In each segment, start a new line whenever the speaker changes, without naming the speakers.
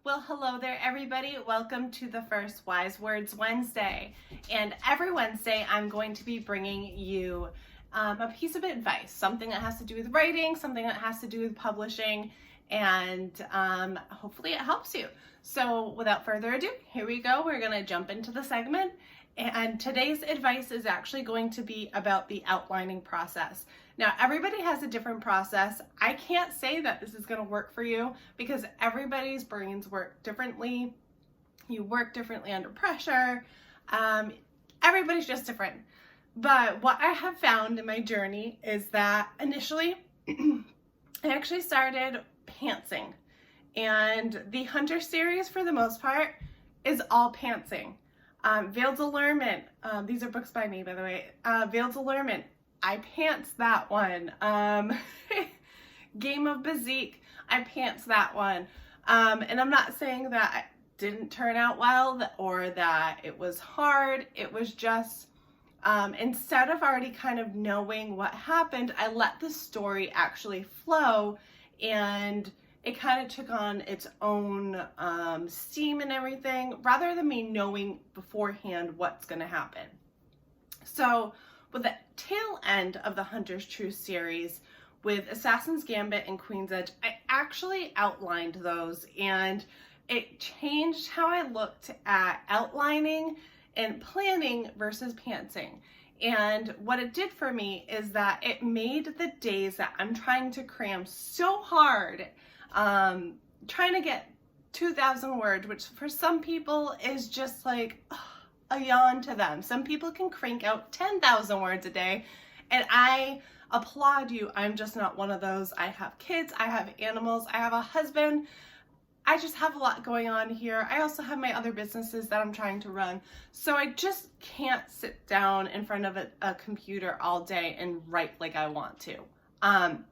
Well, hello there, everybody. Welcome to the first Wise Words Wednesday. And every Wednesday, I'm going to be bringing you a piece of advice, something that has to do with writing, something that has to do with publishing, and hopefully it helps you. So without further ado, here we go. We're going to jump into the segment. And today's advice is actually going to be about the outlining process. Now, everybody has a different process. I can't say that this is going to work for you because everybody's brains work differently. You work differently under pressure. Everybody's just different. But what I have found in my journey is that initially, I actually started pantsing. And the Hunter series, for the most part, is all pantsing. Veiled Allurement, these are books by me, by the way. Veiled Allurement, I pants that one. Game of Bezique, I pants that one. And I'm not saying that it didn't turn out well or that it was hard. It was just, instead of already kind of knowing what happened, I let the story actually flow, and it kind of took on its own steam and everything, rather than me knowing beforehand what's going to happen. So with the tail end of the Hunter's Truth series, with Assassin's Gambit and Queen's Edge, I actually outlined those, and it changed how I looked at outlining and planning versus pantsing. And what it did for me is that it made the days that I'm trying to cram so hard, trying to get 2,000 words, which for some people is just like a yawn to them. Some people can crank out 10,000 words a day, and I applaud you. I'm just not one of those. I have kids, I have animals, I have a husband. I just have a lot going on here. I also have my other businesses that I'm trying to run. So I just can't sit down in front of a computer all day and write like I want to. On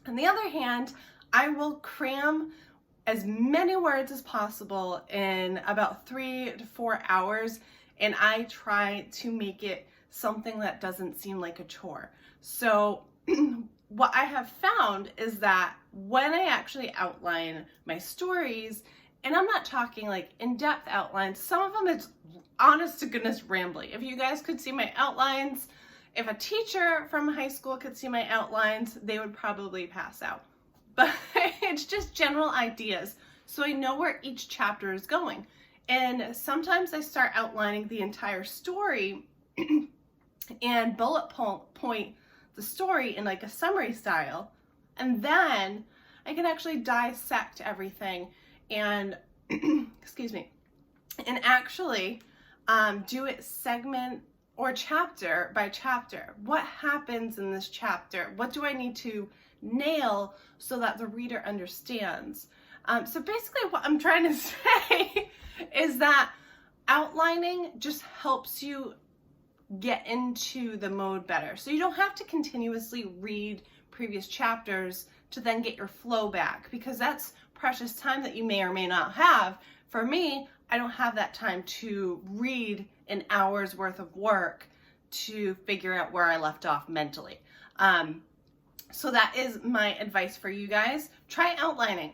the other hand, I will cram as many words as possible in about 3 to 4 hours, and I try to make it something that doesn't seem like a chore. So what I have found is that when I actually outline my stories, and I'm not talking like in-depth outlines, some of them is honest to goodness rambly. If you guys could see my outlines, if a teacher from high school could see my outlines, they would probably pass out. But it's just general ideas, so I know where each chapter is going. And sometimes I start outlining the entire story and bullet point the story in like a summary style, and then I can actually dissect everything and excuse me, and actually do it segment or chapter by chapter. What happens in this chapter? What do I need to nail so that the reader understands? So basically what I'm trying to say is that outlining just helps you get into the mode better. So you don't have to continuously read previous chapters to then get your flow back, because that's precious time that you may or may not have. For me, I don't have that time to read an hour's worth of work to figure out where I left off mentally. So that is my advice for you guys. Try outlining.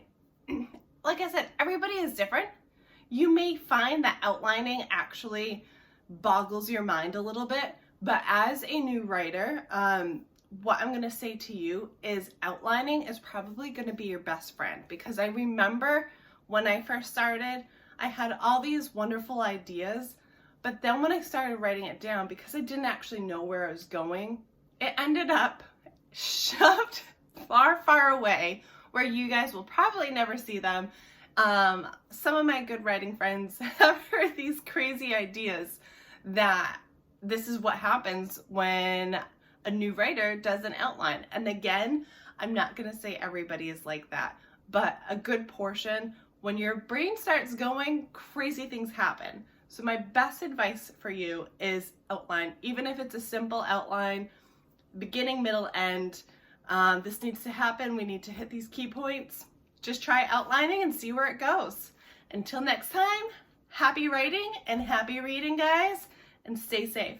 Like I said, everybody is different. You may find that outlining actually boggles your mind a little bit, but as a new writer, what I'm going to say to you is outlining is probably going to be your best friend, because I remember when I first started, I had all these wonderful ideas, but then when I started writing it down, because I didn't actually know where I was going, it ended up shoved far, far away where you guys will probably never see them. Some of my good writing friends have heard these crazy ideas that this is what happens when a new writer does an outline. And again, I'm not going to say everybody is like that, but a good portion, when your brain starts going, crazy things happen. So my best advice for you is outline, even if it's a simple outline, beginning, middle, end. This needs to happen. We need to hit these key points. Just try outlining and see where it goes. Until next time, happy writing and happy reading, guys, and stay safe.